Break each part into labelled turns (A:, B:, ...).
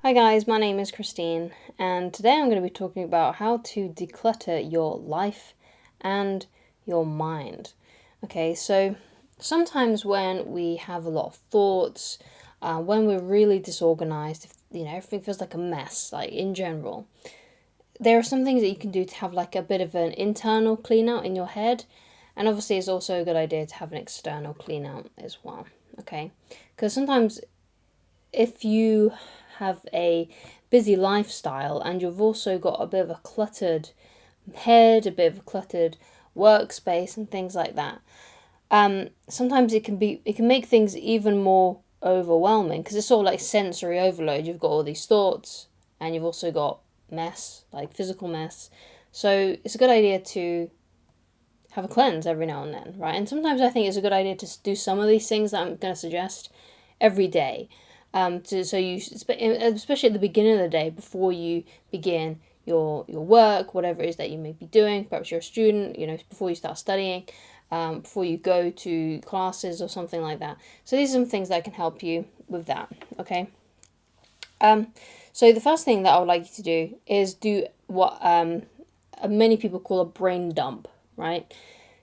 A: Hi guys, my name is Christine, and today I'm going to be talking about how to declutter your life and your mind. Okay, so sometimes when we have a lot of thoughts, when we're really disorganized, everything feels like a mess, like in general, there are some things that you can do to have like a bit of an internal clean out in your head, and obviously it's also a good idea to have an external clean out as well. Okay, because sometimes if you have a busy lifestyle and you've also got a bit of a cluttered head, a bit of a cluttered workspace and things like that, sometimes it can make things even more overwhelming because it's sort of like sensory overload. You've got all these thoughts and you've also got mess, like physical mess. So it's a good idea to have a cleanse every now and then, right? And sometimes I think it's a good idea to do some of these things that I'm going to suggest every day. Especially at the beginning of the day before you begin your work, whatever it is that you may be doing. Perhaps you're a student, before you start studying, before you go to classes or something like that. So these are some things that can help you with that. Okay. So the first thing that I would like you to do is do what many people call a brain dump, right?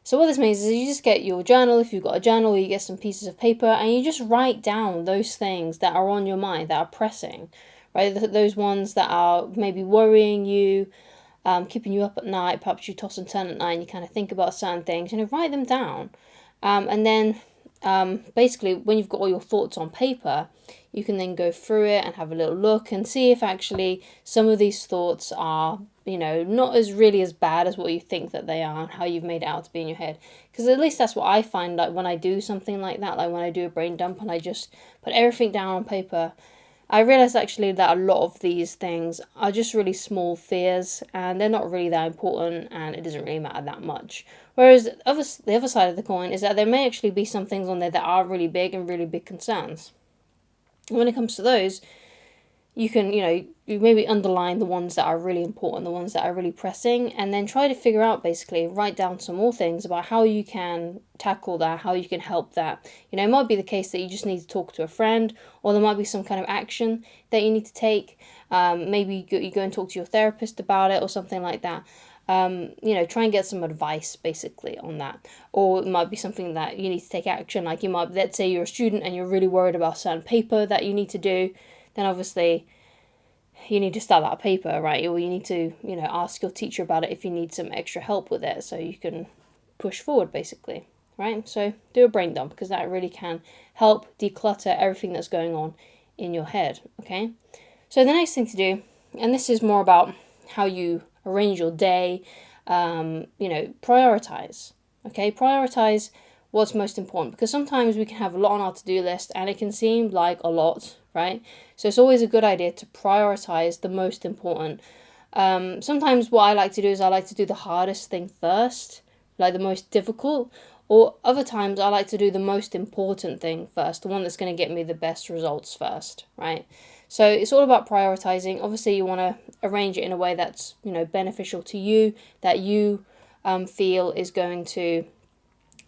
A: So what this means is you just get your journal, if you've got a journal, you get some pieces of paper and you just write down those things that are on your mind, that are pressing, right? Those ones that are maybe worrying you, keeping you up at night, perhaps you toss and turn at night and you kind of think about certain things, write them down. And then basically when you've got all your thoughts on paper, you can then go through it and have a little look and see if actually some of these thoughts are not as really as bad as what you think that they are and how you've made it out to be in your head. Because at least that's what I find, like when I do something like that, like when I do a brain dump and I just put everything down on paper, I realize actually that a lot of these things are just really small fears and they're not really that important and it doesn't really matter that much. Whereas the other side of the coin is that there may actually be some things on there that are really big and really big concerns. And when it comes to those, you can, you maybe underline the ones that are really important, the ones that are really pressing, and then try to figure out, basically, write down some more things about how you can tackle that, how you can help that. It might be the case that you just need to talk to a friend, or there might be some kind of action that you need to take. Maybe you go and talk to your therapist about it or something like that. Try and get some advice basically on that. Or it might be something that you need to take action. Like let's say you're a student and you're really worried about a certain paper that you need to do, then obviously you need to start that paper, right? Or you need to, ask your teacher about it if you need some extra help with it so you can push forward, basically, right? So do a brain dump because that really can help declutter everything that's going on in your head, okay? So the next thing to do, and this is more about how you arrange your day, prioritize, okay? Prioritize what's most important because sometimes we can have a lot on our to-do list and it can seem like a lot, right? So it's always a good idea to prioritize the most important. Sometimes what I like to do is I like to do the hardest thing first, like the most difficult, or other times I like to do the most important thing first, the one that's going to get me the best results first, right? So it's all about prioritizing. Obviously you want to arrange it in a way that's, beneficial to you, that you feel is going to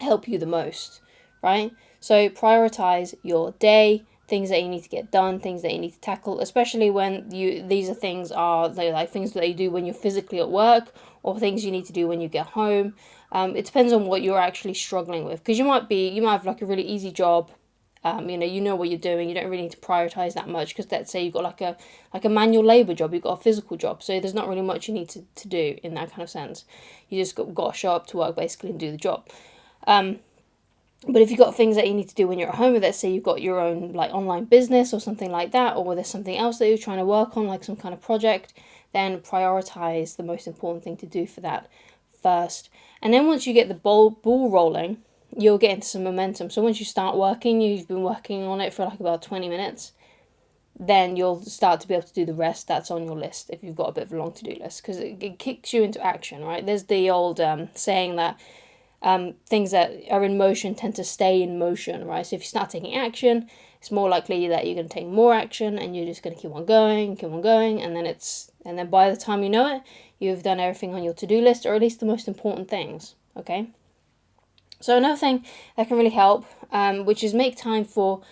A: help you the most, right? So prioritize your day, things that you need to get done, things that you need to tackle, especially when these are things like things that you do when you're physically at work or things you need to do when you get home. It depends on what you're actually struggling with because you might have like a really easy job. You know what you're doing. You don't really need to prioritize that much because let's say you've got like a manual labor job, you've got a physical job, so there's not really much you need to do in that kind of sense. You just got to show up to work basically and do the job. But if you've got things that you need to do when you're at home, let's say you've got your own like online business or something like that, or there's something else that you're trying to work on, like some kind of project, then prioritize the most important thing to do for that first. And then once you get the ball rolling, you'll get into some momentum. So once you start working, you've been working on it for like about 20 minutes, then you'll start to be able to do the rest that's on your list if you've got a bit of a long to-do list because it kicks you into action, right? There's the old saying that things that are in motion tend to stay in motion, right? So if you start taking action, it's more likely that you're going to take more action and you're just going to keep on going, and then by the time you know it, you've done everything on your to-do list, or at least the most important things, okay? So another thing that can really help, which is make time for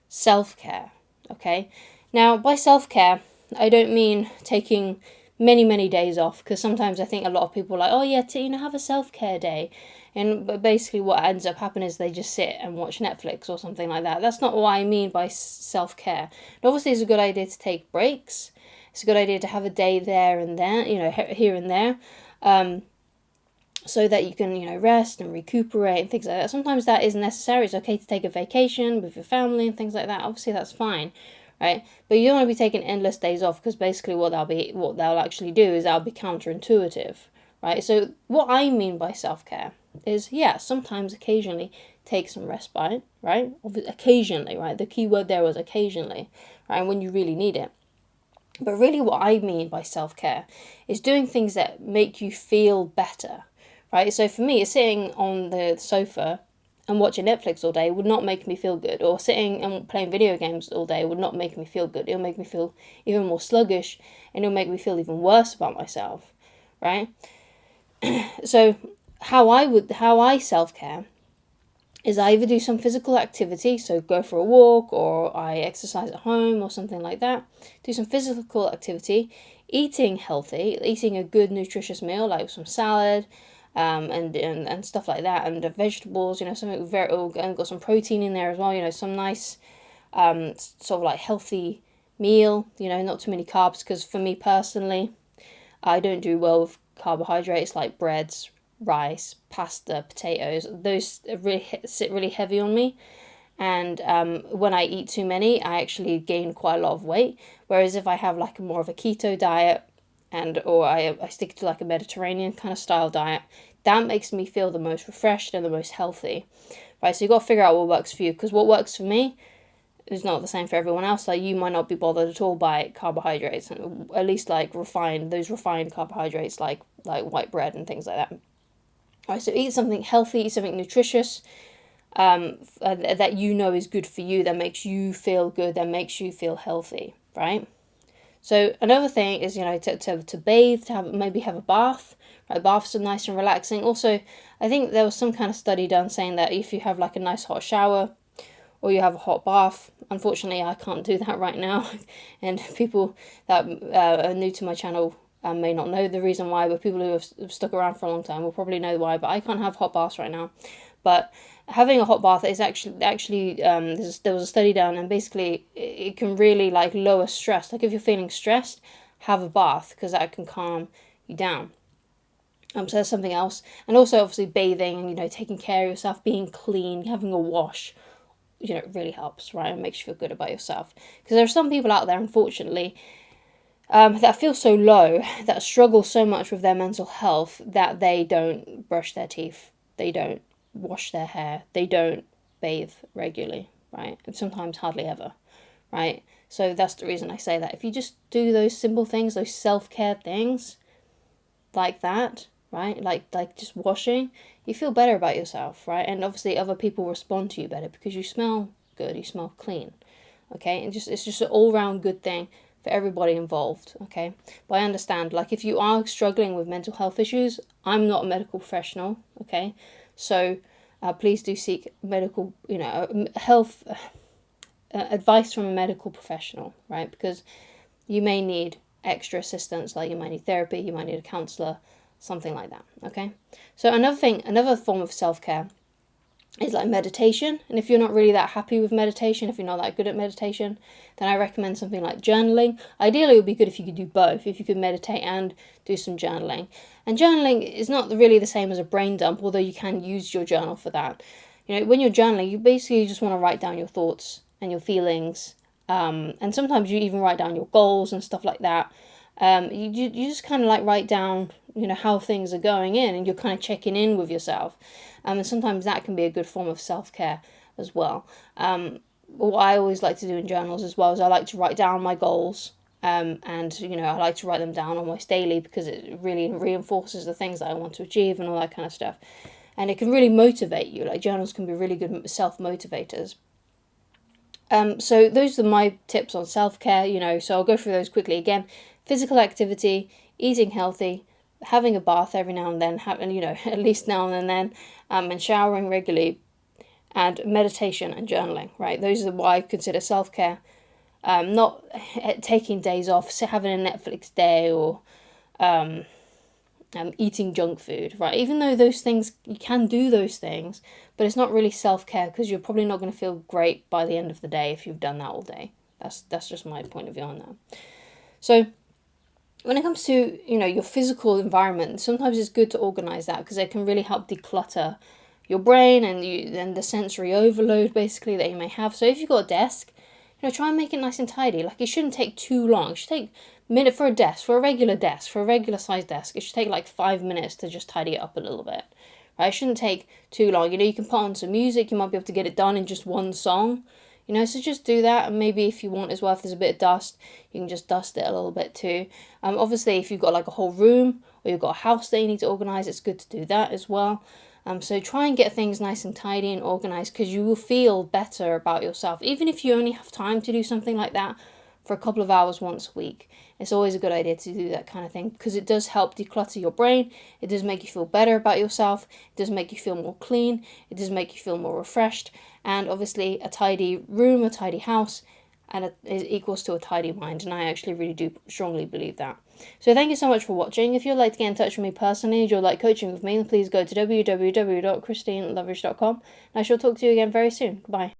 A: self-care, okay? Now, by self-care, I don't mean taking many days off, because sometimes I think a lot of people are like, oh yeah, have a self-care day, but basically what ends up happening is they just sit and watch Netflix or something like that. That's not what I mean by self-care. And obviously it's a good idea to take breaks. It's a good idea to have a day there and there, here and there, so that you can, rest and recuperate and things like that. Sometimes that is necessary. It's okay to take a vacation with your family and things like that. Obviously that's fine, right? But you don't want to be taking endless days off, because basically what they'll actually do is that'll be counterintuitive, right? So what I mean by self-care is, yeah, sometimes occasionally take some respite, right? Occasionally, right? The key word there was occasionally, right? When you really need it. But really what I mean by self-care is doing things that make you feel better, right? So for me, sitting on the sofa and watching Netflix all day would not make me feel good, or sitting and playing video games all day would not make me feel good. It'll make me feel even more sluggish, and it'll make me feel even worse about myself, right? So how I self-care is I either do some physical activity, so go for a walk, or I exercise at home or something like that. Do some physical activity, eating healthy, eating a good nutritious meal like some salad, and stuff like that, and the vegetables, something very, and got some protein in there as well, some nice sort of like healthy meal, not too many carbs, because for me personally, I don't do well with carbohydrates like breads, rice, pasta, potatoes. Those really sit really heavy on me, and when I eat too many, I actually gain quite a lot of weight. Whereas if I have like more of a keto diet, or I stick to like a Mediterranean kind of style diet, that makes me feel the most refreshed and the most healthy, right? So you got to figure out what works for you, because what works for me is not the same for everyone else. Like, you might not be bothered at all by carbohydrates, at least like refined carbohydrates, like white bread and things like that. Right, so eat something healthy, eat something nutritious, that is good for you, that makes you feel good, that makes you feel healthy, right? So another thing is, to bathe, maybe have a bath. Right, baths are nice and relaxing. Also, I think there was some kind of study done saying that if you have like a nice hot shower, or you have a hot bath. Unfortunately, I can't do that right now, and people that are new to my channel may not know the reason why, but people who have stuck around for a long time will probably know why. But I can't have hot baths right now. But having a hot bath is actually there was a study done, and basically it can really like lower stress. Like if you're feeling stressed, have a bath, because that can calm you down. So that's something else. And also obviously bathing and taking care of yourself, being clean, having a wash, it really helps, right? It makes you feel good about yourself. Because there are some people out there, unfortunately, that feel so low, that struggle so much with their mental health, that they don't brush their teeth, they don't wash their hair, they don't bathe regularly, right? And sometimes hardly ever, right? So that's the reason I say that. If you just do those simple things, those self-care things, like that, right? Like just washing, you feel better about yourself, right? And obviously other people respond to you better because you smell good, you smell clean, okay? And it's just an all-round good thing for everybody involved, okay? But I understand, like if you are struggling with mental health issues, I'm not a medical professional, okay? So please do seek medical, health advice from a medical professional, right? Because you may need extra assistance, like you might need therapy, you might need a counselor, something like that, okay? So another form of self-care is like meditation. And if you're not really that happy with meditation, if you're not that good at meditation, then I recommend something like journaling. Ideally, it would be good if you could do both, if you could meditate and do some journaling. And journaling is not really the same as a brain dump, although you can use your journal for that. When you're journaling, you basically just want to write down your thoughts and your feelings, and sometimes you even write down your goals and stuff like that. You just kind of like write down, how things are going and you're kind of checking in with yourself. And sometimes that can be a good form of self-care as well. What I always like to do in journals as well is I like to write down my goals. And, I like to write them down almost daily, because it really reinforces the things that I want to achieve and all that kind of stuff. And it can really motivate you. Like journals can be really good self-motivators. So those are my tips on self-care, so I'll go through those quickly again. Physical activity, eating healthy, having a bath every now and then, at least now and then, and showering regularly, and meditation and journaling, right? Those are what I consider self-care. not taking days off, having a Netflix day, or eating junk food, right? Even though those things, you can do those things, but it's not really self-care, because you're probably not going to feel great by the end of the day if you've done that all day. That's just my point of view on that. So when it comes to, your physical environment, sometimes it's good to organize that, because it can really help declutter your brain and the sensory overload basically that you may have. So if you've got a desk, try and make it nice and tidy. Like, it shouldn't take too long. It should take a minute for a desk, for a regular sized desk. It should take like 5 minutes to just tidy it up a little bit. Right? It shouldn't take too long. You can put on some music. You might be able to get it done in just one song. So just do that. And maybe if you want as well, if there's a bit of dust, you can just dust it a little bit too. Obviously, if you've got like a whole room, or you've got a house that you need to organize, it's good to do that as well. So try and get things nice and tidy and organized, because you will feel better about yourself. Even if you only have time to do something like that for a couple of hours once a week, it's always a good idea to do that kind of thing, because it does help declutter your brain. It does make you feel better about yourself. It does make you feel more clean. It does make you feel more refreshed. And obviously, a tidy room, a tidy house, and it equals to a tidy mind. And I actually really do strongly believe that. So thank you so much for watching. If you'd like to get in touch with me personally, or you'd like coaching with me, then please go to www.christineloveridge.com, and I shall talk to you again very soon. Goodbye.